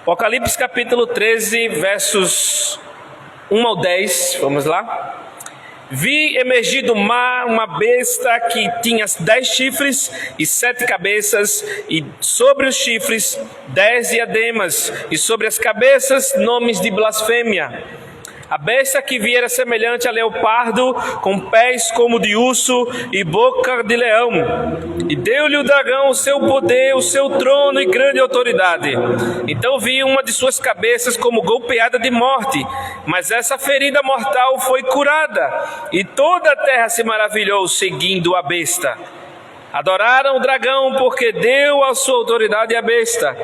Apocalipse capítulo 13, versos 1 ao 10, vamos lá. Vi emergir do mar uma besta que tinha 10 chifres e 7 cabeças, e sobre os chifres 10 diademas, e sobre as cabeças nomes de blasfêmia. A besta que vi era semelhante a leopardo, com pés como de urso e boca de leão. E deu-lhe o dragão o seu poder, o seu trono e grande autoridade. Então vi uma de suas cabeças como golpeada de morte, mas essa ferida mortal foi curada, e toda a terra se maravilhou seguindo a besta. Adoraram o dragão porque deu a sua autoridade à besta.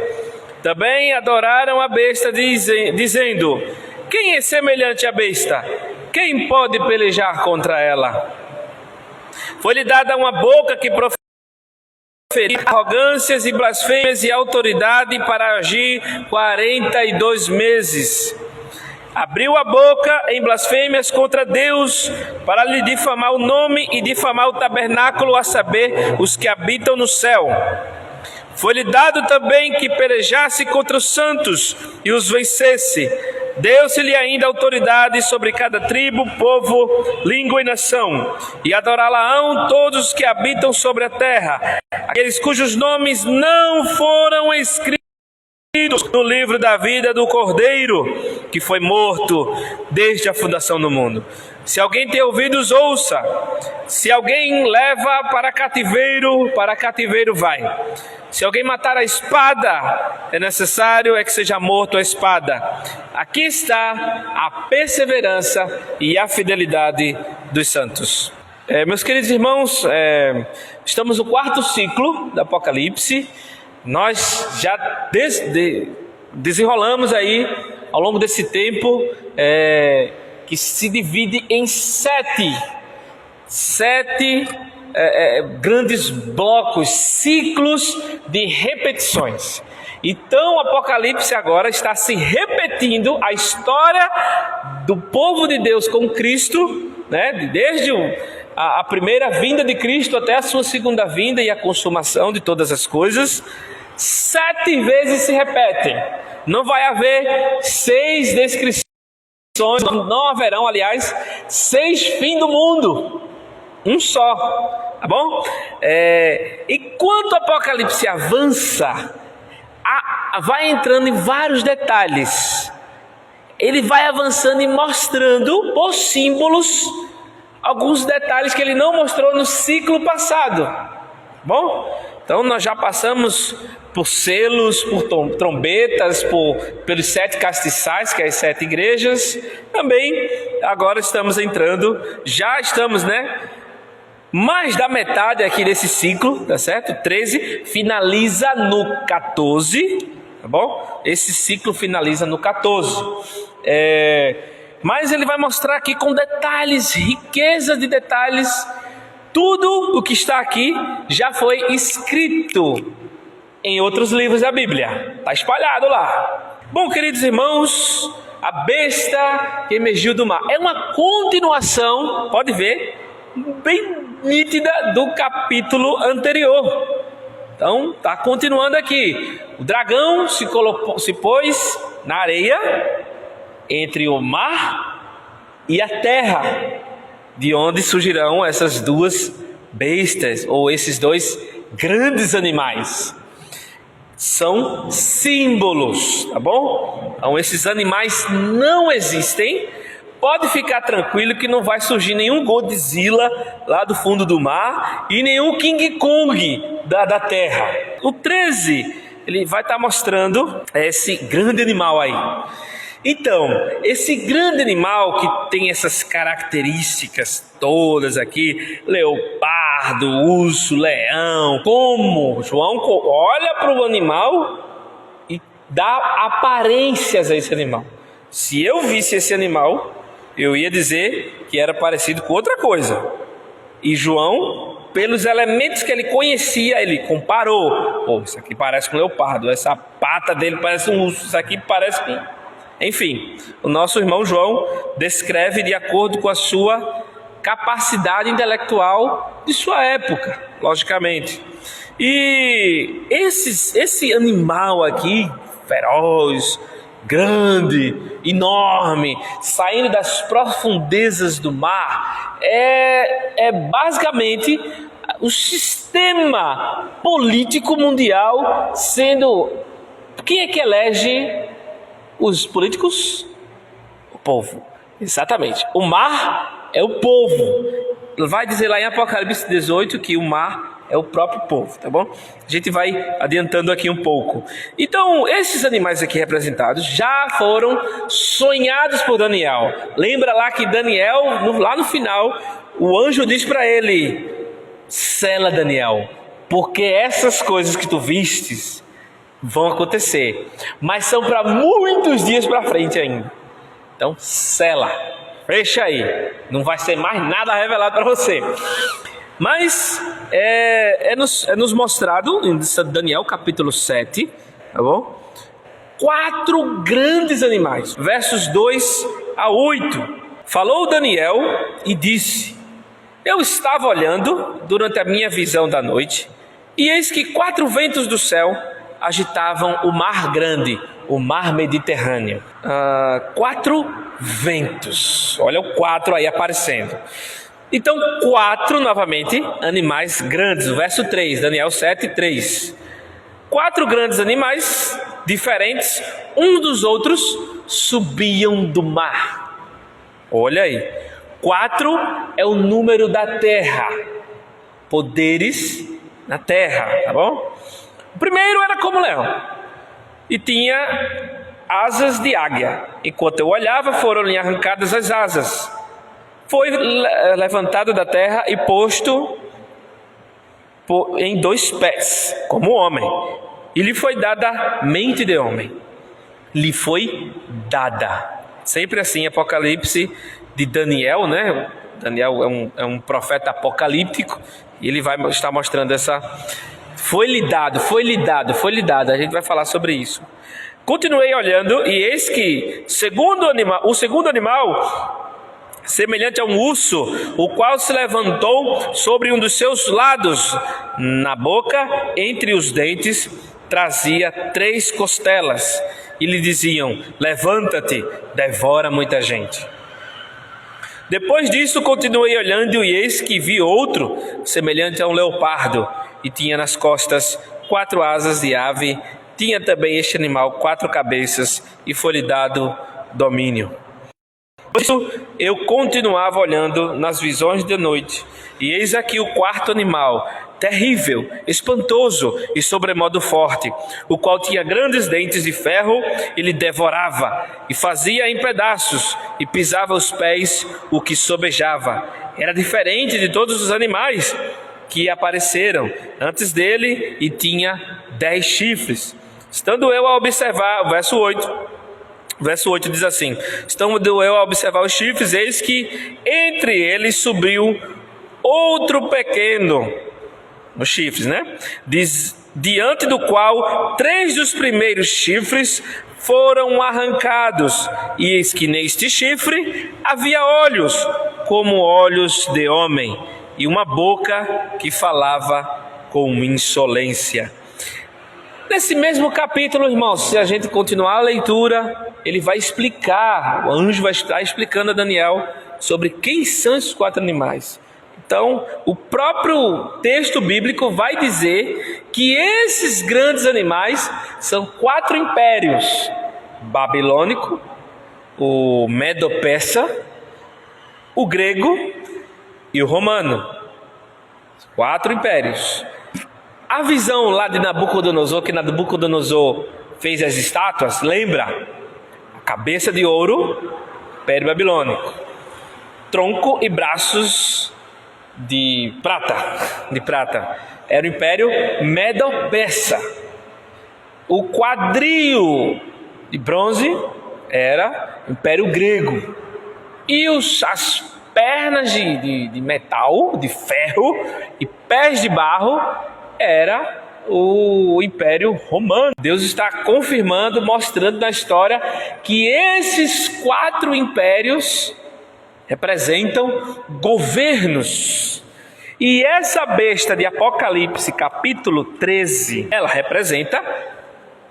Também adoraram a besta dizendo: quem é semelhante à besta? Quem pode pelejar contra ela? Foi-lhe dada uma boca que proferia arrogâncias e blasfêmias e autoridade para agir 42 meses. Abriu a boca em blasfêmias contra Deus para lhe difamar o nome e difamar o tabernáculo, a saber, os que habitam no céu. Foi-lhe dado também que pelejasse contra os santos e os vencesse. Deu-se-lhe ainda autoridade sobre cada tribo, povo, língua e nação. E adorá-la-ão todos os que habitam sobre a terra, aqueles cujos nomes não foram escritos no livro da vida do Cordeiro, que foi morto desde a fundação do mundo. Se alguém tem ouvidos, ouça. Se alguém leva para cativeiro vai. Se alguém matar a espada, é necessário que seja morto a espada. Aqui está a perseverança e a fidelidade dos santos. Meus queridos irmãos, estamos no 4º ciclo do Apocalipse. Nós já desenrolamos aí, ao longo desse tempo, que se divide em 7 grandes blocos, ciclos de repetições. Então o Apocalipse agora está se repetindo a história do povo de Deus com Cristo, né? Desde a primeira vinda de Cristo até a sua segunda vinda e a consumação de todas as coisas. 7 vezes se repetem. Não vai haver 6 descrições, não haverão, aliás, 6 fins do mundo. Um só, tá bom? E quando o Apocalipse avança, vai entrando em vários detalhes. Ele vai avançando e mostrando por símbolos alguns detalhes que ele não mostrou no ciclo passado. Bom? Então nós já passamos por selos, por trombetas, pelos 7 castiçais, que é as 7 igrejas. Também agora estamos entrando, já estamos, mais da metade aqui desse ciclo, tá certo? 13 finaliza no 14, tá bom? Esse ciclo finaliza no 14. Mas ele vai mostrar aqui com detalhes, riqueza de detalhes. Tudo o que está aqui já foi escrito em outros livros da Bíblia. Está espalhado lá. Bom, queridos irmãos, a besta que emergiu do mar é uma continuação, pode ver, bem nítida do capítulo anterior. Então, está continuando aqui. O dragão se pôs na areia entre o mar e a terra, de onde surgirão essas 2 bestas, ou esses 2 grandes animais. São símbolos, tá bom? Então esses animais não existem. Pode ficar tranquilo que não vai surgir nenhum Godzilla lá do fundo do mar e nenhum King Kong da terra. O 13, ele vai estar mostrando esse grande animal aí. Então, esse grande animal que tem essas características todas aqui, leopardo, urso, leão, como João olha para o animal e dá aparências a esse animal. Se eu visse esse animal, eu ia dizer que era parecido com outra coisa. E João, pelos elementos que ele conhecia, ele comparou. Isso aqui parece com um leopardo, essa pata dele parece um urso, isso aqui parece com... Enfim, o nosso irmão João descreve de acordo com a sua capacidade intelectual de sua época, logicamente. E esse animal aqui feroz, grande, enorme, saindo das profundezas do mar, é basicamente o sistema político mundial sendo... Quem é que elege os políticos? O povo. Exatamente. O mar é o povo. Vai dizer lá em Apocalipse 18 que o mar é o próprio povo, tá bom? A gente vai adiantando aqui um pouco. Então, esses animais aqui representados já foram sonhados por Daniel. Lembra lá que Daniel, lá no final, o anjo diz para ele: sela, Daniel, porque essas coisas que tu vistes vão acontecer, mas são para muitos dias para frente ainda. Então, sela, fecha aí, não vai ser mais nada revelado para você. Mas nos mostrado em Daniel capítulo 7, tá bom? 4 grandes animais, versos 2 a 8. Falou Daniel e disse: eu estava olhando durante a minha visão da noite, e eis que 4 ventos do céu agitavam o mar grande, o mar Mediterrâneo. 4 ventos, olha o 4 aí aparecendo. Então 4 novamente animais grandes, o verso 3, Daniel 7, 3. 4 grandes animais diferentes, um dos outros, subiam do mar. Olha aí, 4 é o número da terra, poderes na terra, tá bom? O primeiro era como leão e tinha asas de águia. Enquanto eu olhava, foram-lhe arrancadas as asas. Foi levantado da terra e posto em 2 pés, como homem. E lhe foi dada mente de homem. Lhe foi dada. Sempre assim, Apocalipse de Daniel, né? Daniel é um profeta apocalíptico. E ele vai estar mostrando essa... Foi-lhe dado. A gente vai falar sobre isso. Continuei olhando e eis que o segundo animal, semelhante a um urso, o qual se levantou sobre um dos seus lados, na boca, entre os dentes, trazia 3 costelas, e lhe diziam: levanta-te, devora muita gente. Depois disso continuei olhando e eis que vi outro, semelhante a um leopardo, e tinha nas costas 4 asas de ave. Tinha também este animal 4 cabeças, e foi-lhe dado domínio. Por isso eu continuava olhando nas visões de noite, e eis aqui o 4º animal, terrível, espantoso e sobremodo forte, o qual tinha grandes dentes de ferro, e lhe devorava, e fazia em pedaços, e pisava os pés o que sobejava. Era diferente de todos os animais que apareceram antes dele, e tinha 10 chifres. Estando eu a observar, o verso 8 diz assim: estando eu a observar os chifres, eis que entre eles subiu outro pequeno, os chifres, né? Diante do qual 3 dos primeiros chifres foram arrancados, e eis que neste chifre havia olhos, como olhos de homem, e uma boca que falava com insolência. Nesse mesmo capítulo, irmãos, se a gente continuar a leitura, ele vai explicar, o anjo vai estar explicando a Daniel sobre quem são esses 4 animais. Então, o próprio texto bíblico vai dizer que esses grandes animais são 4 impérios: babilônico, o medo-persa, o grego e o romano. 4 impérios. A visão lá de Nabucodonosor, que Nabucodonosor fez as estátuas, lembra? A cabeça de ouro, império babilônico. Tronco e braços de prata. Era o império medo-persa. O quadril de bronze era o império grego. E as pernas de metal, de ferro, e pés de barro era o Império Romano. Deus está confirmando, mostrando na história que esses 4 impérios representam governos. E essa besta de Apocalipse capítulo 13, ela representa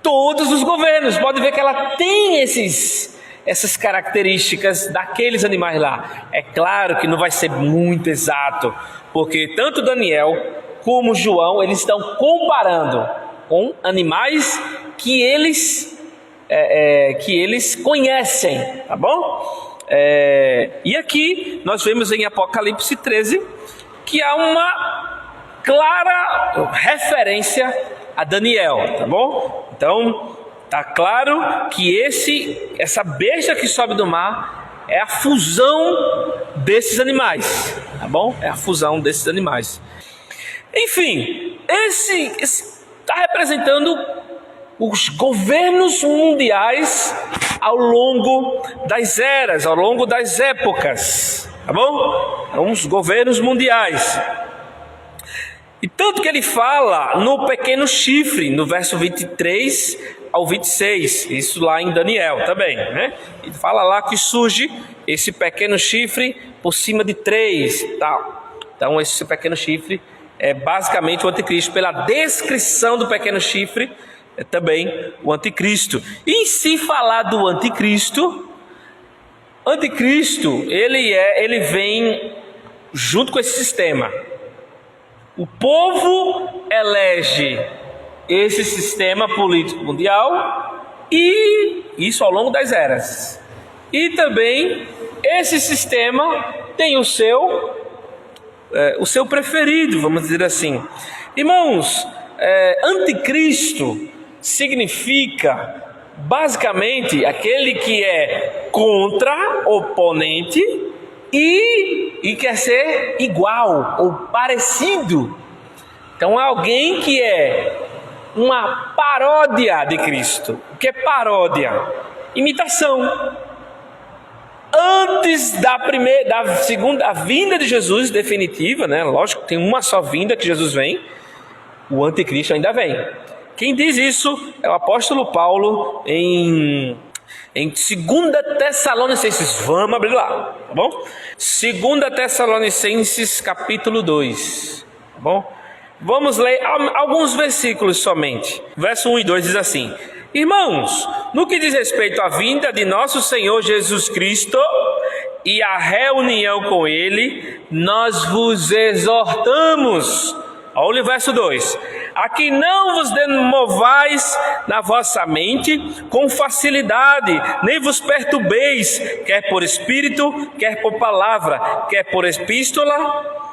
todos os governos. Pode ver que ela tem essas características daqueles animais lá. É claro que não vai ser muito exato, porque tanto Daniel como João, eles estão comparando com animais que eles conhecem, tá bom? E aqui nós vemos em Apocalipse 13 que há uma clara referência a Daniel, tá bom? Então, tá claro que essa besta que sobe do mar é a fusão desses animais, tá bom? É a fusão desses animais. Enfim, esse está representando os governos mundiais ao longo das eras, ao longo das épocas, tá bom? São os governos mundiais. E tanto que ele fala no pequeno chifre, no verso 23 ao 26, isso lá em Daniel também, né? Ele fala lá que surge esse pequeno chifre por cima de 3, tal. Então esse pequeno chifre é basicamente o anticristo. Pela descrição do pequeno chifre, é também o anticristo. E em se falar do anticristo, ele vem junto com esse sistema. O povo elege esse sistema político mundial, e isso ao longo das eras. E também esse sistema tem o seu preferido, vamos dizer assim. Irmãos, anticristo significa basicamente aquele que é contra, oponente, e quer ser igual ou parecido. Então é alguém que é uma paródia de Cristo. O que é paródia? Imitação. Antes da segunda vinda de Jesus definitiva, né? Lógico que tem uma só vinda que Jesus vem, o anticristo ainda vem. Quem diz isso é o apóstolo Paulo em 2 Tessalonicenses. Vamos abrir lá, tá bom? 2 Tessalonicenses capítulo 2, tá bom? Vamos ler alguns versículos somente. Verso 1 e 2 diz assim: irmãos, no que diz respeito à vinda de nosso Senhor Jesus Cristo e à reunião com Ele, nós vos exortamos. Olha o verso 2: a que não vos demovais na vossa mente com facilidade, nem vos perturbeis, quer por espírito, quer por palavra, quer por epístola,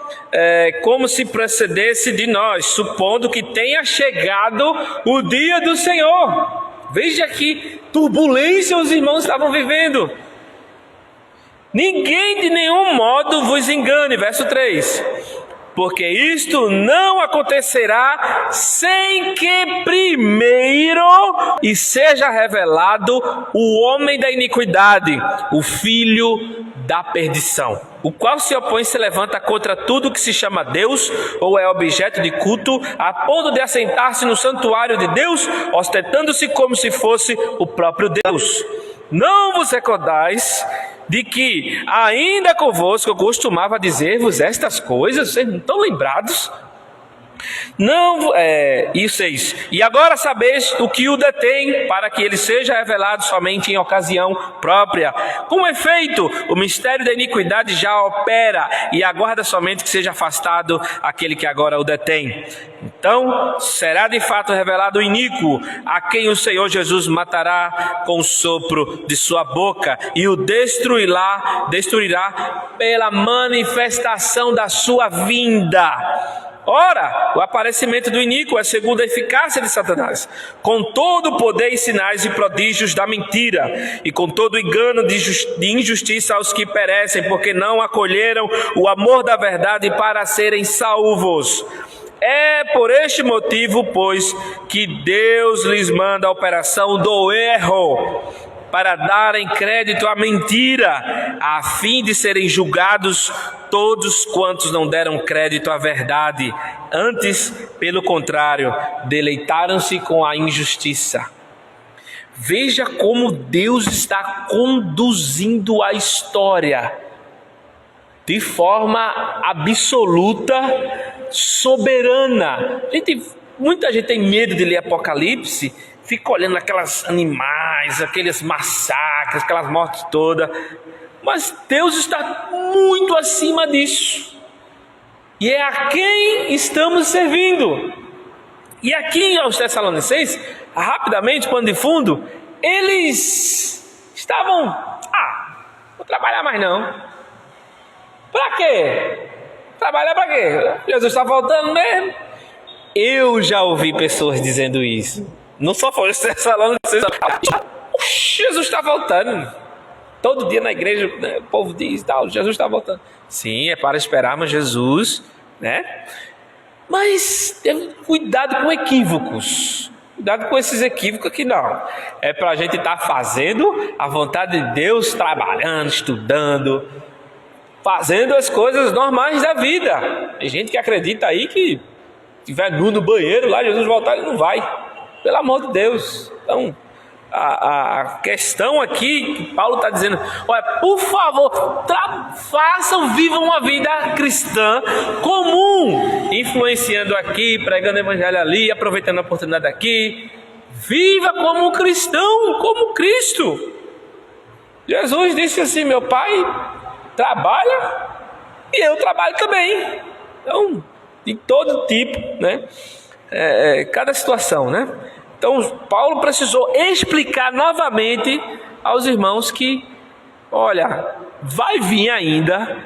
como se procedesse de nós, supondo que tenha chegado o dia do Senhor. Veja que turbulência os irmãos estavam vivendo. Ninguém de nenhum modo vos engane, verso 3. Porque isto não acontecerá sem que primeiro e seja revelado o homem da iniquidade, o filho da perdição, o qual se opõe e se levanta contra tudo que se chama Deus ou é objeto de culto, a ponto de assentar-se no santuário de Deus, ostentando-se como se fosse o próprio Deus. Não vos recordais de que ainda convosco eu costumava dizer-vos estas coisas? Vocês não estão lembrados? Não, e 6. E agora sabeis o que o detém, para que ele seja revelado somente em ocasião própria. Com efeito, o mistério da iniquidade já opera, e aguarda somente que seja afastado aquele que agora o detém. Então será de fato revelado o iníquo, a quem o Senhor Jesus matará com o sopro de sua boca, e o destruirá pela manifestação da sua vinda. Ora, o aparecimento do iníquo é segundo a eficácia de Satanás, com todo o poder e sinais e prodígios da mentira, e com todo o engano de injustiça aos que perecem, porque não acolheram o amor da verdade para serem salvos. É por este motivo, pois, que Deus lhes manda a operação do erro, para darem crédito à mentira, a fim de serem julgados todos quantos não deram crédito à verdade. Antes, pelo contrário, deleitaram-se com a injustiça. Veja como Deus está conduzindo a história de forma absoluta, soberana. Muita gente tem medo de ler Apocalipse fica olhando aquelas animais, aqueles massacres, aquelas mortes todas. Mas Deus está muito acima disso. E é a quem estamos servindo. E aqui aos Tessalonicenses, rapidamente, pano de fundo, eles estavam, vou trabalhar mais não. Para quê? Trabalhar para quê? Jesus está voltando mesmo. Eu já ouvi pessoas dizendo isso. Não só foi os Tessalonicenses. Jesus está voltando. Todo dia na igreja, né, o povo diz, Jesus está voltando. Sim, é para esperarmos Jesus, né? Mas cuidado com equívocos. Cuidado com esses equívocos aqui não. É para a gente estar fazendo a vontade de Deus, trabalhando, estudando, fazendo as coisas normais da vida. Tem gente que acredita aí que tiver nu no banheiro lá, Jesus voltar, ele não vai. Pelo amor de Deus. Então, a questão aqui que Paulo está dizendo, olha, por favor, vivam uma vida cristã comum, influenciando aqui, pregando o evangelho ali, aproveitando a oportunidade aqui. Viva como um cristão, como Cristo. Jesus disse assim, meu pai trabalha e eu trabalho também. Então, de todo tipo, né? Cada situação, né? Então, Paulo precisou explicar novamente aos irmãos que, olha, vai vir ainda,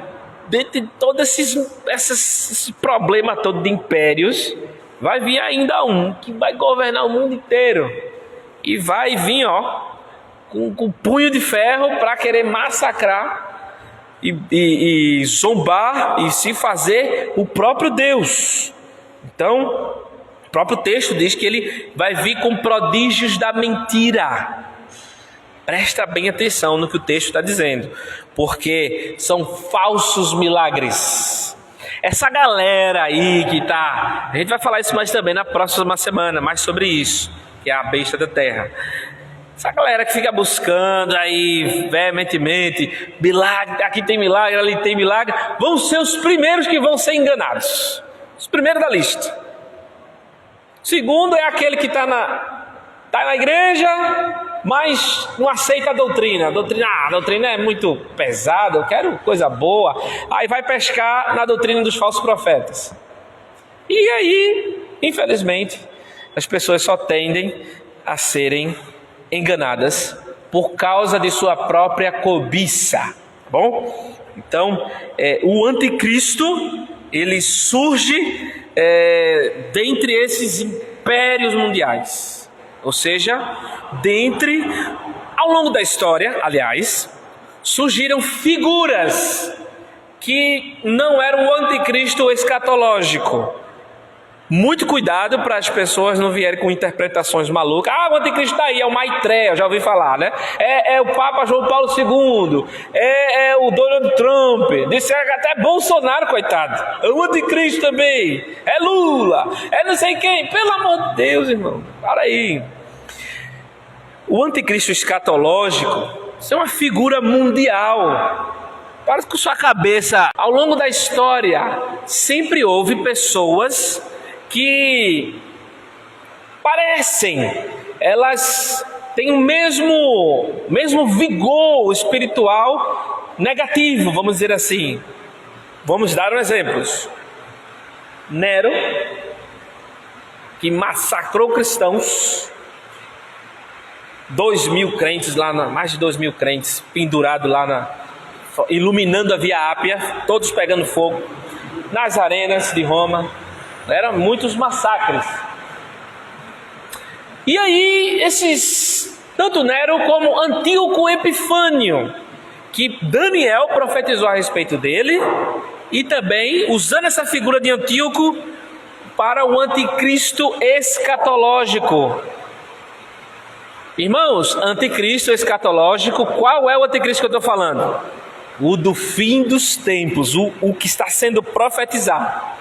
dentro de todo esse problema todo de impérios, vai vir ainda um que vai governar o mundo inteiro. E vai vir, com punho de ferro para querer massacrar e zombar e se fazer o próprio Deus. Então, o próprio texto diz que ele vai vir com prodígios da mentira. Presta bem atenção no que o texto está dizendo, porque são falsos milagres. Essa galera aí que está... A gente vai falar isso mais também na próxima semana, mais sobre isso, que é a besta da terra. Essa galera que fica buscando aí veementemente, milagre, aqui tem milagre, ali tem milagre, vão ser os primeiros que vão ser enganados. Os primeiros da lista. Segundo é aquele que está na igreja, mas não aceita a doutrina. A doutrina é muito pesada, eu quero coisa boa. Aí vai pescar na doutrina dos falsos profetas. E aí, infelizmente, as pessoas só tendem a serem enganadas por causa de sua própria cobiça. Bom? Então, o anticristo, ele surge dentre esses impérios mundiais, ou seja, ao longo da história, aliás, surgiram figuras que não eram o anticristo escatológico. Muito cuidado para as pessoas não vierem com interpretações malucas. O anticristo está aí, é o Maitreya, já ouvi falar, né? É o Papa João Paulo II, é o Donald Trump, disseram até Bolsonaro, coitado, é o anticristo também, é Lula, é não sei quem, pelo amor de Deus, irmão, para aí. O anticristo escatológico, isso é uma figura mundial. Para com sua cabeça, ao longo da história, sempre houve pessoas que parecem, elas têm o mesmo vigor espiritual negativo, vamos dizer assim. Vamos dar um exemplo. Nero, que massacrou cristãos, 2.000 crentes lá, mais de 2.000 crentes pendurados lá, iluminando a Via Ápia, todos pegando fogo, nas arenas de Roma. Eram muitos massacres. E aí, tanto Nero como Antíoco Epifânio, que Daniel profetizou a respeito dele, e também usando essa figura de Antíoco para o anticristo escatológico. Irmãos, anticristo escatológico, qual é o anticristo que eu estou falando? O do fim dos tempos, o que está sendo profetizado.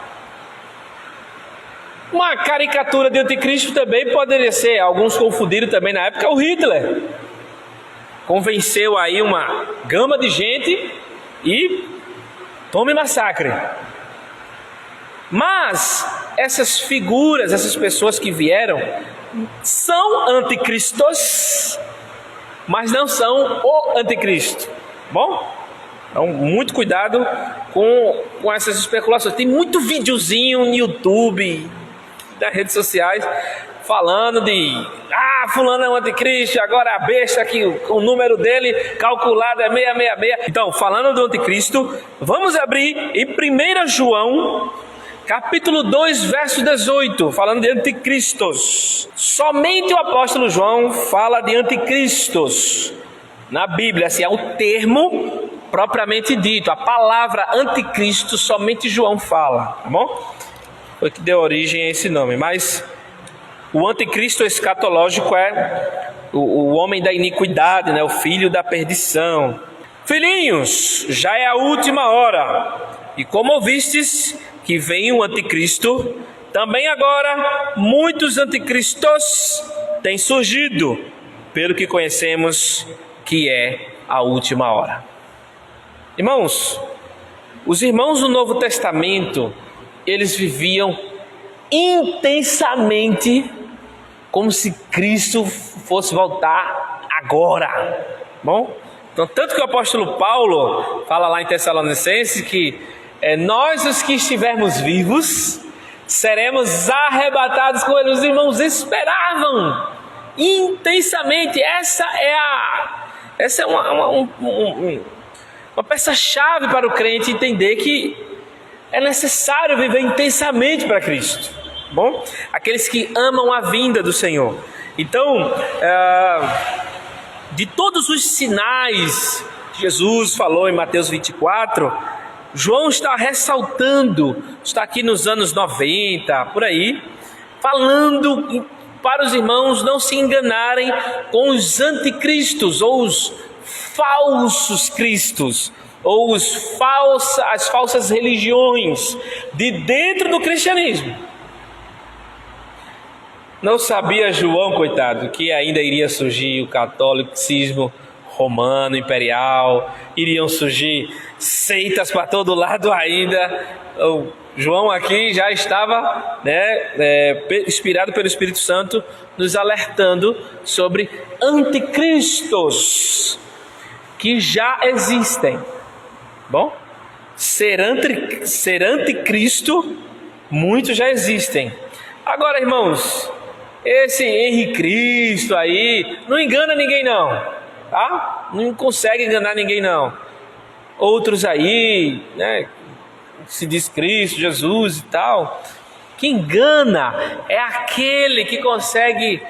Uma caricatura de anticristo também poderia ser, alguns confundiram também na época, o Hitler. Convenceu aí uma gama de gente e tome massacre. Mas essas figuras, essas pessoas que vieram, são anticristos, mas não são o anticristo. Bom? Então, muito cuidado com essas especulações. Tem muito videozinho no YouTube, nas redes sociais, falando de fulano é um anticristo, agora a besta aqui, o número dele calculado é 666. Então, falando do anticristo, vamos abrir em 1 João, capítulo 2, verso 18, falando de anticristos. Somente o apóstolo João fala de anticristos na Bíblia, assim, é o termo propriamente dito, a palavra anticristo somente João fala, tá bom? Foi que deu origem a esse nome, mas o anticristo escatológico é o homem da iniquidade, né? O filho da perdição. Filhinhos, já é a última hora, e como ouvistes que vem o anticristo, também agora muitos anticristos têm surgido, pelo que conhecemos que é a última hora. Irmãos, os irmãos do Novo Testamento, eles viviam intensamente como se Cristo fosse voltar agora. Bom, então tanto que o apóstolo Paulo fala lá em Tessalonicenses que nós os que estivermos vivos seremos arrebatados com ele. Os irmãos esperavam intensamente. Essa é uma peça-chave para o crente entender que é necessário viver intensamente para Cristo. Bom, aqueles que amam a vinda do Senhor. Então, de todos os sinais que Jesus falou em Mateus 24, João está ressaltando, está aqui nos anos 90, por aí, falando para os irmãos não se enganarem com os anticristos, ou os falsos cristos, ou as falsas religiões de dentro do cristianismo. Não sabia João, coitado, que ainda iria surgir o catolicismo romano, imperial, iriam surgir seitas para todo lado ainda. O João aqui já estava inspirado pelo Espírito Santo, nos alertando sobre anticristos que já existem. Bom, ser anticristo, muitos já existem. Agora, irmãos, esse Henrique Cristo aí não engana ninguém não, tá? Não consegue enganar ninguém não. Outros aí, né, se diz Cristo, Jesus e tal, que engana é aquele que consegue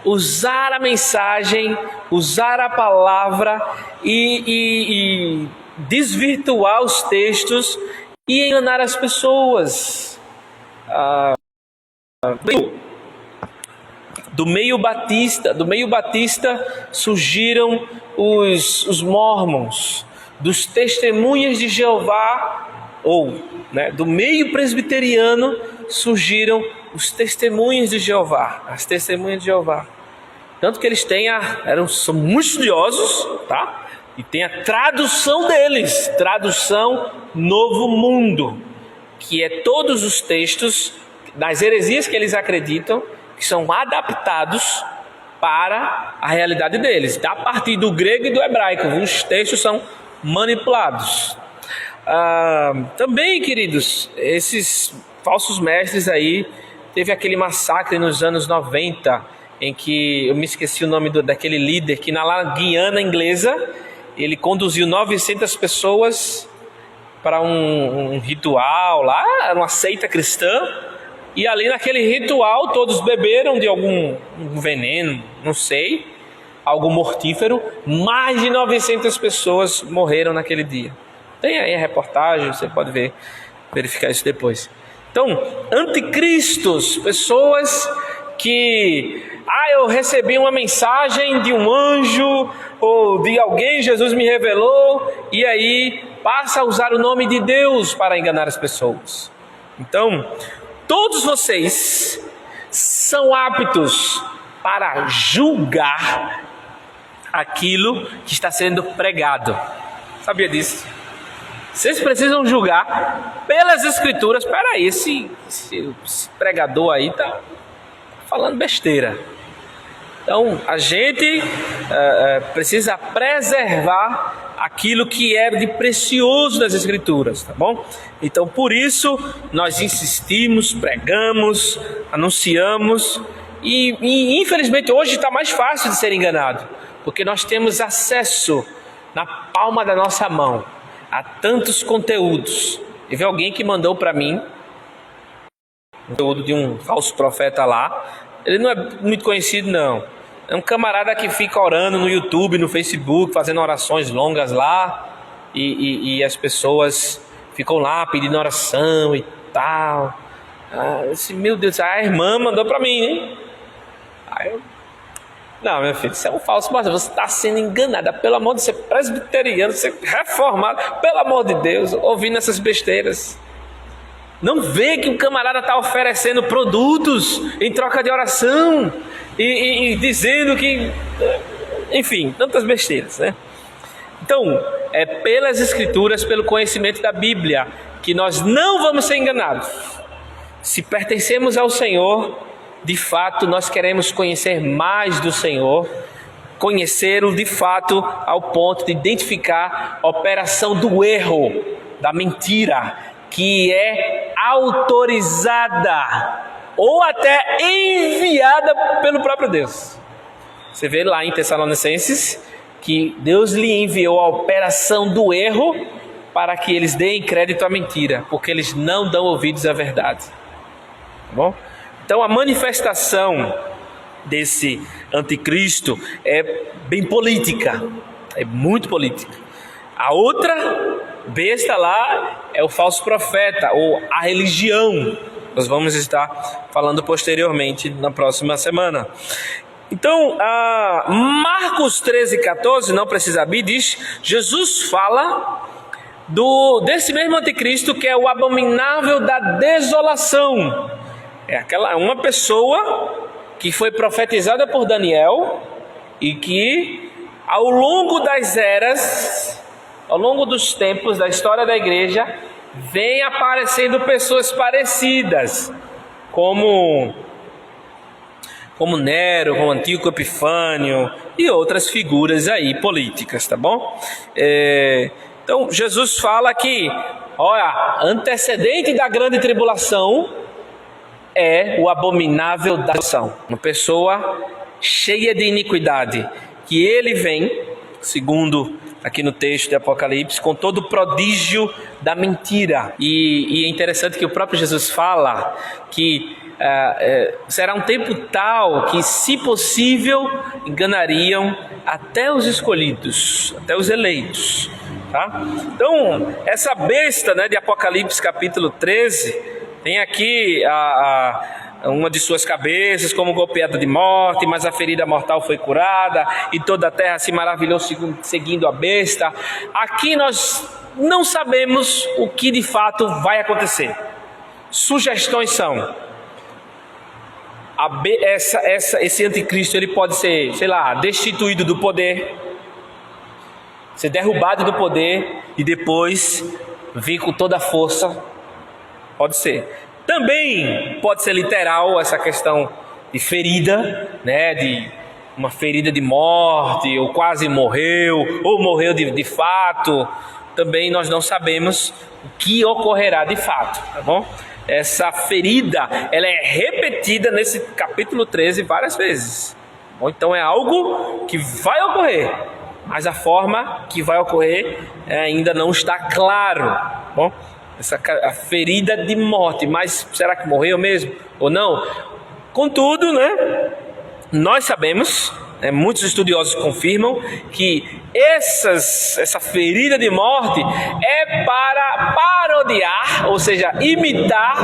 usar a mensagem, usar a palavra e desvirtuar os textos e enganar as pessoas. Do meio batista surgiram os mormons. Dos testemunhas de Jeová, do meio presbiteriano, surgiram os testemunhas de Jeová, as testemunhas de Jeová. Tanto que eles são muito estudiosos, tá? E tem a tradução deles, tradução Novo Mundo, que é todos os textos das heresias que eles acreditam, que são adaptados para a realidade deles, a partir do grego e do hebraico. Os textos são manipulados. Também, queridos, esses falsos mestres aí, teve aquele massacre nos anos 90, em que eu me esqueci o nome daquele líder, que na Guiana inglesa, ele conduziu 900 pessoas para um ritual lá, era uma seita cristã, e ali naquele ritual todos beberam de algum veneno, não sei, algo mortífero. Mais de 900 pessoas morreram naquele dia. Tem aí a reportagem, você pode verificar isso depois. Então, anticristos, pessoas que eu recebi uma mensagem de um anjo ou de alguém, Jesus me revelou, e aí passa a usar o nome de Deus para enganar as pessoas. Então, todos vocês são aptos para julgar aquilo que está sendo pregado. Sabia disso? Vocês precisam julgar pelas escrituras. Espera aí, esse pregador aí tá falando besteira. Então, a gente precisa preservar aquilo que é de precioso das Escrituras, tá bom? Então, por isso, nós insistimos, pregamos, anunciamos, e infelizmente hoje está mais fácil de ser enganado, porque nós temos acesso na palma da nossa mão a tantos conteúdos. Teve alguém que mandou para mim um conteúdo de um falso profeta lá. Ele não é muito conhecido, não. É um camarada que fica orando no YouTube, no Facebook, fazendo orações longas lá, e as pessoas ficam lá pedindo oração e tal. Meu Deus, a irmã mandou para mim, hein? Não, meu filho, isso é um falso, mas você está sendo enganada. Pelo amor de Deus, você é presbiteriano, você é reformado, pelo amor de Deus, ouvindo essas besteiras. Não vê que o camarada está oferecendo produtos em troca de oração e dizendo que... Enfim, tantas besteiras, né? Então, é pelas Escrituras, pelo conhecimento da Bíblia, que nós não vamos ser enganados. Se pertencemos ao Senhor, de fato, nós queremos conhecer mais do Senhor, conhecê-lo de fato ao ponto de identificar a operação do erro, da mentira, que é autorizada ou até enviada pelo próprio Deus. Você vê lá em Tessalonicenses que Deus lhe enviou a operação do erro para que eles deem crédito à mentira, porque eles não dão ouvidos à verdade. Tá bom? Então a manifestação desse anticristo é bem política, é muito política. A outra besta lá é o falso profeta, ou a religião. Nós vamos estar falando posteriormente na próxima semana. Então, Marcos 13:14, não precisa abrir, diz, Jesus fala desse mesmo anticristo que é o abominável da desolação. É uma pessoa que foi profetizada por Daniel e que ao longo das eras, ao longo dos tempos da história da igreja, vem aparecendo pessoas parecidas, como Nero, como Antíoco Epifânio e outras figuras aí políticas, tá bom? Então Jesus fala que, olha, antecedente da grande tribulação é o abominável da desolação, uma pessoa cheia de iniquidade, que ele vem, segundo aqui no texto de Apocalipse, com todo o prodígio da mentira. E é interessante que o próprio Jesus fala que será um tempo tal que, se possível, enganariam até os escolhidos, até os eleitos. Tá? Então, essa besta, né, de Apocalipse capítulo 13, tem aqui uma de suas cabeças como golpeada de morte, mas a ferida mortal foi curada, e toda a terra se maravilhou seguindo a besta. Aqui nós não sabemos o que de fato vai acontecer. Sugestões são: esse anticristo ele pode ser, destituído do poder, ser derrubado do poder e depois vir com toda a força. Pode ser. Também pode ser literal essa questão de ferida, né? De uma ferida de morte, ou quase morreu, ou morreu de fato. Também nós não sabemos o que ocorrerá de fato, tá bom? Essa ferida, ela é repetida nesse capítulo 13 várias vezes. Bom, então é algo que vai ocorrer, mas a forma que vai ocorrer ainda não está claro, tá bom? A ferida de morte, mas será que morreu mesmo ou não? Contudo, né, nós sabemos, muitos estudiosos confirmam que essa ferida de morte é para parodiar, ou seja, imitar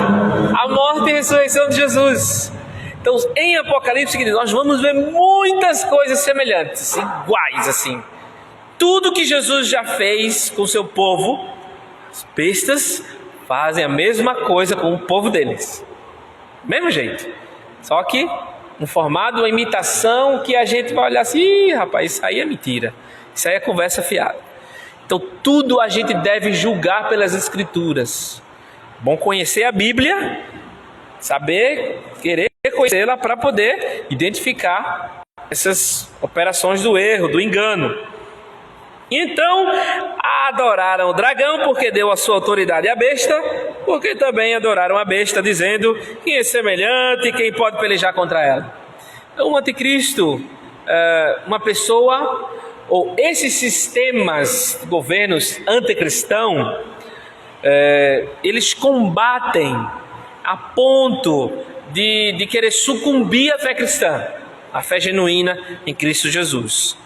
a morte e ressurreição de Jesus. Então, em Apocalipse, nós vamos ver muitas coisas semelhantes, iguais assim. Tudo que Jesus já fez com o seu povo, as bestas fazem a mesma coisa com o povo deles, mesmo jeito, só que um formato, uma imitação que a gente vai olhar assim: ih, rapaz, isso aí é mentira, isso aí é conversa fiada. Então tudo a gente deve julgar pelas Escrituras. Bom conhecer a Bíblia, saber, querer reconhecê-la para poder identificar essas operações do erro, do engano. Então, adoraram o dragão porque deu a sua autoridade à besta, porque também adoraram a besta, dizendo quem é semelhante, quem pode pelejar contra ela. Então, o anticristo, uma pessoa, ou esses sistemas de governos anticristãos, eles combatem a ponto de querer sucumbir à fé cristã, a fé genuína em Cristo Jesus.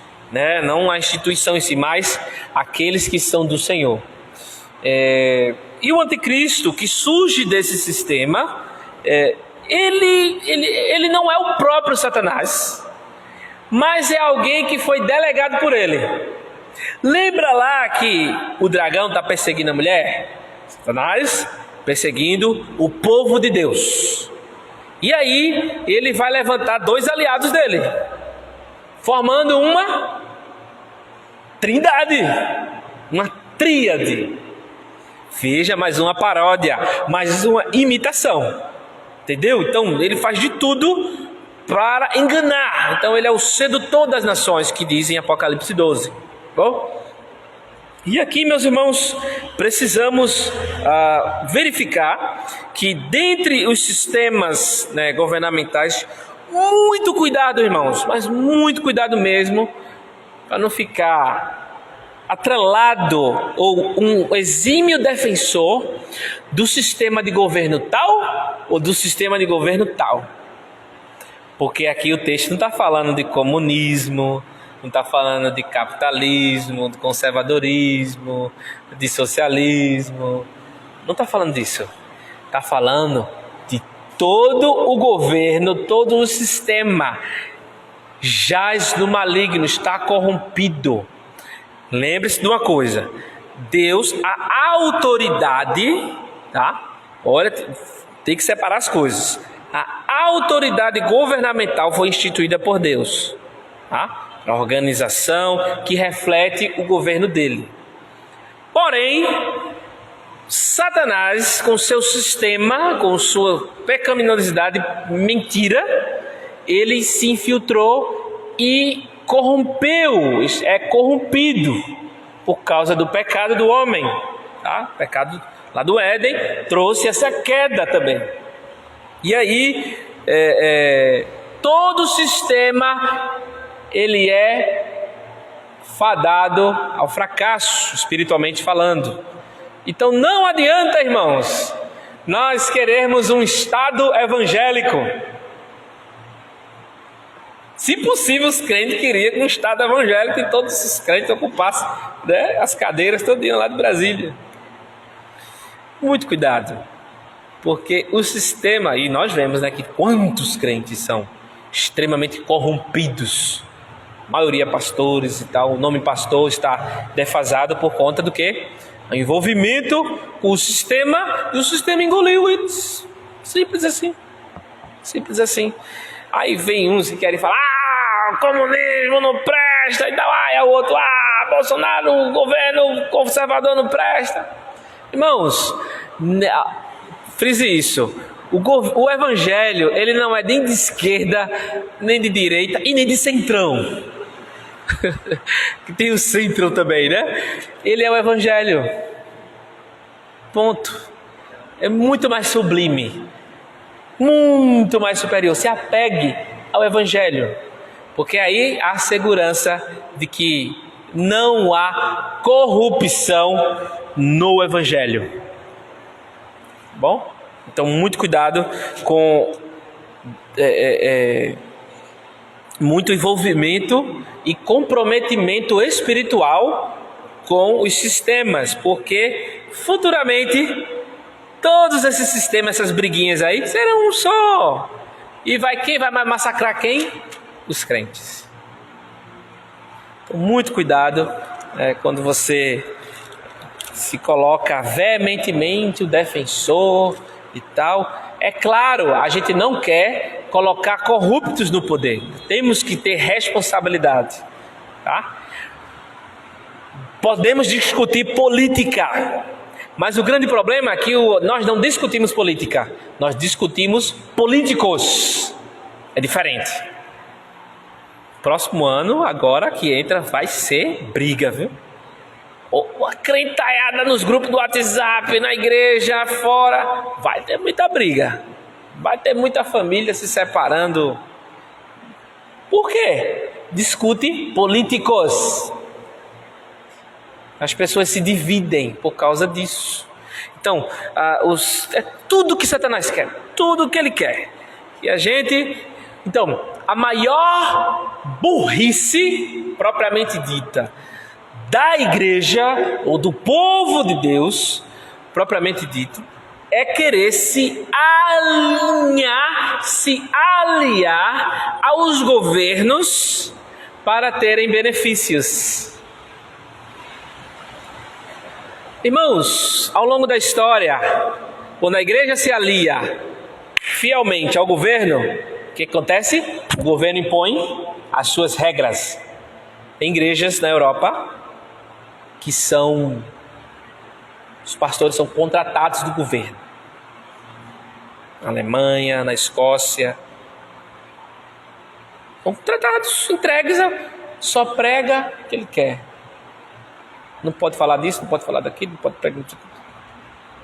Não a instituição em si, mas aqueles que são do Senhor. E o anticristo que surge desse sistema, ele não é o próprio Satanás, mas é alguém que foi delegado por ele. Lembra lá que o dragão está perseguindo a mulher? Satanás perseguindo o povo de Deus. E aí ele vai levantar 2 aliados dele, formando uma trindade, uma tríade. Veja, mais uma paródia, mais uma imitação. Entendeu? Então ele faz de tudo para enganar. Então ele é o sedutor das nações, que dizem em Apocalipse 12. Bom? E aqui, meus irmãos, precisamos verificar que dentre os sistemas governamentais, muito cuidado, irmãos, mas muito cuidado mesmo, para não ficar atrelado ou um exímio defensor do sistema de governo tal ou do sistema de governo tal. Porque aqui o texto não está falando de comunismo, não está falando de capitalismo, de conservadorismo, de socialismo. Não está falando disso. Está falando de todo o governo, todo o sistema jaz no maligno, está corrompido. Lembre-se de uma coisa: Deus, a autoridade, tá? Olha, tem que separar as coisas. A autoridade governamental foi instituída por Deus, tá? A organização que reflete o governo dele. Porém, Satanás, com seu sistema, com sua pecaminosidade, mentira, ele se infiltrou e corrompeu, é corrompido por causa do pecado do homem, tá? O pecado lá do Éden trouxe essa queda também. E aí, todo o sistema ele é fadado ao fracasso, espiritualmente falando. Então não adianta, irmãos, nós queremos um Estado evangélico. Se possível, os crentes queriam que um Estado evangélico e todos os crentes ocupassem as cadeiras todinhas lá de Brasília. Muito cuidado, porque o sistema, e nós vemos que quantos crentes são extremamente corrompidos, a maioria pastores e tal, o nome pastor está defasado por conta do quê? O envolvimento com o sistema, e o sistema engoliu eles. Simples assim. Simples assim. Aí vem uns que querem falar, o comunismo não presta, e tal, aí o outro, Bolsonaro, o governo conservador não presta. Irmãos, frise isso. O evangelho, ele não é nem de esquerda, nem de direita e nem de centrão. Que tem o centro também, Ele é o evangelho. Ponto. É muito mais sublime, muito mais superior. Se apegue ao evangelho, porque aí há segurança de que não há corrupção no evangelho. Bom? Então, muito cuidado com muito envolvimento e comprometimento espiritual com os sistemas, porque futuramente todos esses sistemas, essas briguinhas aí, serão um só. E quem vai massacrar quem? Os crentes. Então, muito cuidado quando você se coloca veementemente o defensor e tal. É claro, a gente não quer colocar corruptos no poder. Temos que ter responsabilidade, tá? Podemos discutir política, Mas o grande problema é que nós não discutimos política, nós discutimos políticos. É diferente. Próximo ano, agora que entra, vai ser briga, viu? Uma crentalhada nos grupos do WhatsApp, na igreja, fora. Vai ter muita briga. Vai ter muita família se separando. Por quê? Discute políticos. As pessoas se dividem por causa disso. Então, é tudo que Satanás quer. Tudo que ele quer. E a gente... Então, a maior burrice, propriamente dita, da igreja, ou do povo de Deus, propriamente dito, é querer se aliar aos governos para terem benefícios. Irmãos, ao longo da história, quando a igreja se alia fielmente ao governo, o que acontece? O governo impõe as suas regras. Tem igrejas na Europa que os pastores são contratados do governo. Na Alemanha, na Escócia. São contratados, entregues, só prega o que ele quer. Não pode falar disso, não pode falar daquilo, não pode pregar.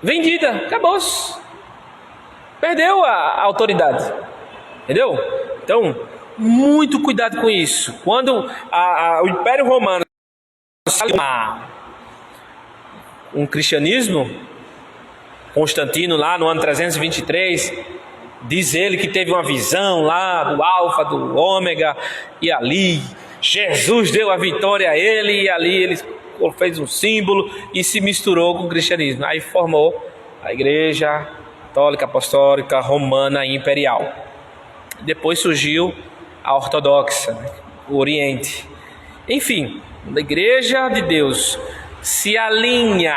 Vendida, acabou-se. Perdeu a autoridade. Entendeu? Então, muito cuidado com isso. Quando o Império Romano um cristianismo, Constantino lá no ano 323, diz ele que teve uma visão lá do Alfa, do Ômega, e ali Jesus deu a vitória a ele, e ali ele fez um símbolo e se misturou com o cristianismo. Aí formou a igreja católica, apostólica, romana e imperial. Depois surgiu a ortodoxa, o Oriente. Enfim, a igreja de Deus se alinha,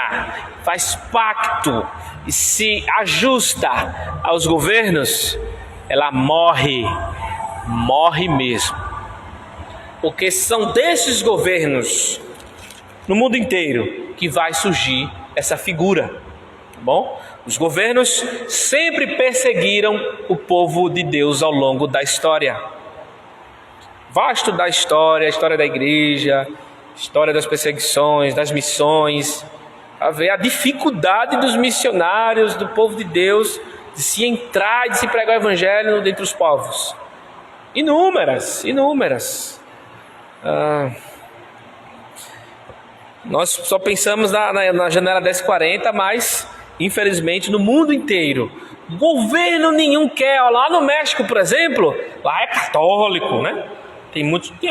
faz pacto e se ajusta aos governos, ela morre mesmo. Porque são desses governos no mundo inteiro que vai surgir essa figura, tá bom? Os governos sempre perseguiram o povo de Deus ao longo da história. Vá estudar a história da igreja, história das perseguições, das missões, a ver a dificuldade dos missionários, do povo de Deus, de se entrar e de se pregar o evangelho dentre os povos. Inúmeras. Nós só pensamos na janela 1040, mas infelizmente no mundo inteiro, governo nenhum quer. Lá no México, por exemplo, lá é católico, né? Tem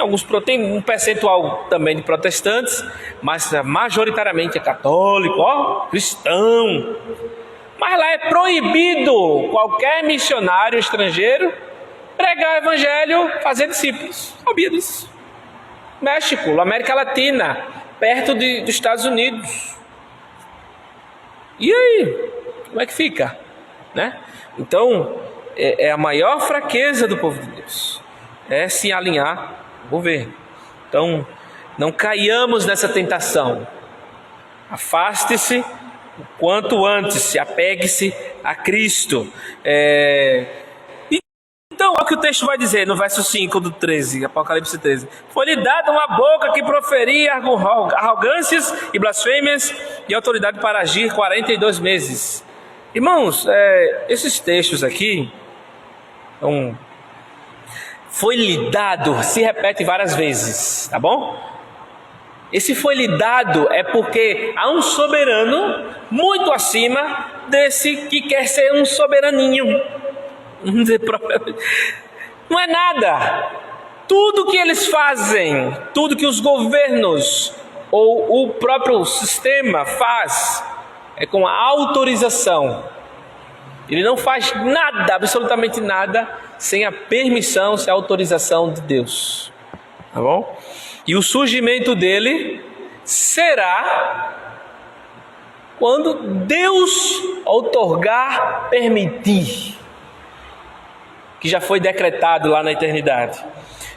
um percentual também de protestantes, mas majoritariamente é católico, cristão. Mas lá é proibido qualquer missionário estrangeiro pregar o evangelho, fazer discípulos. Sabia disso? México, América Latina, perto dos Estados Unidos. E aí? Como é que fica? Né? Então, é a maior fraqueza do povo de Deus. É se alinhar ao governo. Então, não caiamos nessa tentação. Afaste-se o quanto antes, se apegue-se a Cristo. Então, olha o que o texto vai dizer no verso 5 do 13, Apocalipse 13. Foi-lhe dada uma boca que proferia arrogâncias e blasfêmias e autoridade para agir 42 meses. Irmãos, esses textos aqui, foi-lhe dado, se repete várias vezes, tá bom? Esse foi-lhe dado é porque há um soberano muito acima desse que quer ser um soberaninho. Não é nada. Tudo que eles fazem, tudo que os governos ou o próprio sistema faz, é com a autorização. Ele não faz nada, absolutamente nada, sem a permissão, sem a autorização de Deus. Tá bom? E o surgimento dele será quando Deus outorgar, permitir, que já foi decretado lá na eternidade.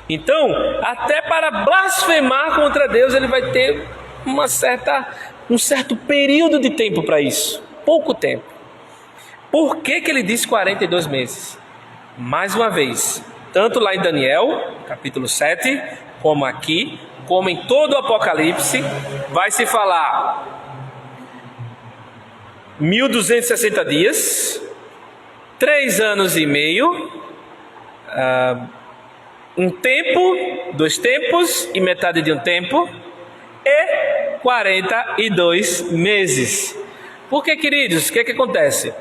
Então, até para blasfemar contra Deus, ele vai ter uma certa um certo período de tempo para isso, pouco tempo. Por que ele disse 42 meses? Mais uma vez, tanto lá em Daniel, capítulo 7, como aqui, como em todo o Apocalipse, vai se falar 1260 dias, 3 anos e meio, um tempo, 2 tempos e metade de um tempo, e 42 meses. Por que, queridos? O que acontece?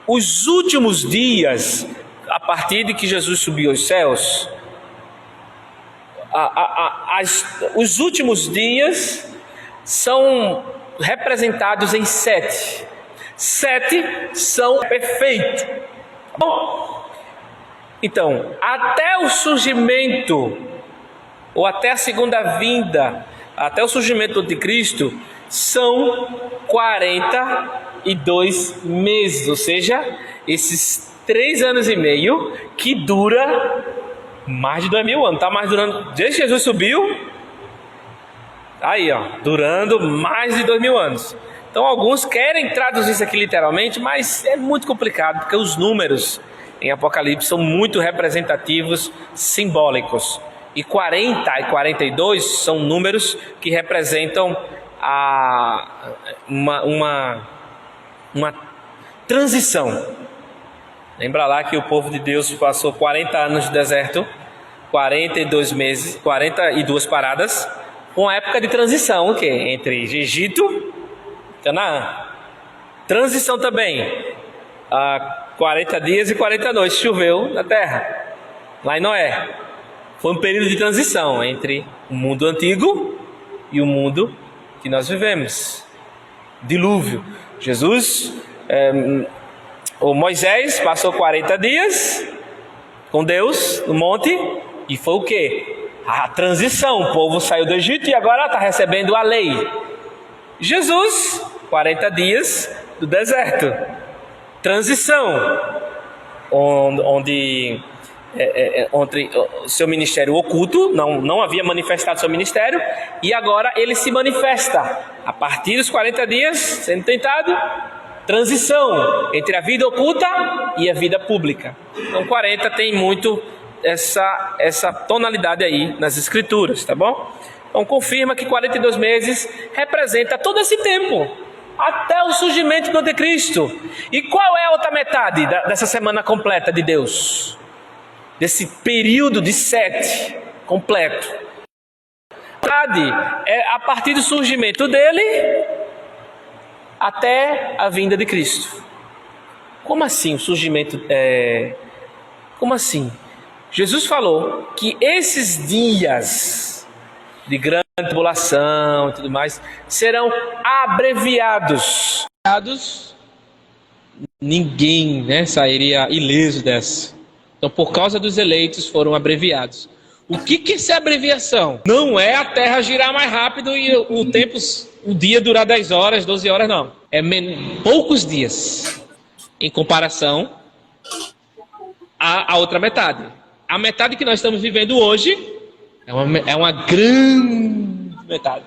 Os últimos dias, a partir de que Jesus subiu aos céus, os últimos dias são representados em 7. 7 são perfeitos. Bom, então, até o surgimento, ou até a segunda vinda, até o surgimento do anticristo, são 42 meses, ou seja, esses 3 anos e meio que dura mais de 2000 anos, está mais durando, desde que Jesus subiu, aí ó, durando mais de 2000 anos. Então alguns querem traduzir isso aqui literalmente, mas é muito complicado, porque os números em Apocalipse são muito representativos, simbólicos. E 40 e 42 são números que representam uma transição. Lembra lá que o povo de Deus passou 40 anos no deserto, 42 meses, 42 paradas, com a época de transição, o quê? Entre Egito e Canaã. Transição também, 40 dias e 40 noites choveu na terra, lá em Noé. Foi um período de transição entre o mundo antigo e o mundo que nós vivemos. Dilúvio. Moisés passou 40 dias com Deus no monte, e foi o quê? A transição. O povo saiu do Egito e agora está recebendo a lei. Jesus, 40 dias do deserto. Transição, onde seu ministério oculto, não havia manifestado seu ministério, e agora ele se manifesta a partir dos 40 dias, sendo tentado. Transição entre a vida oculta e a vida pública. Então 40 tem muito essa tonalidade aí nas escrituras, tá bom? Então confirma que 42 meses representa todo esse tempo, até o surgimento do anticristo. E qual é a outra metade dessa semana completa de Deus? Desse período de 7 completo. É a partir do surgimento dele até a vinda de Cristo. Como assim o surgimento? Como assim? Jesus falou que esses dias de grande tribulação e tudo mais serão abreviados. Ninguém, sairia ileso dessa. Então, por causa dos eleitos, foram abreviados. O que é essa abreviação? Não é a Terra girar mais rápido e o dia durar 10 horas, 12 horas, não. É poucos dias em comparação à outra metade. A metade que nós estamos vivendo hoje é uma grande metade.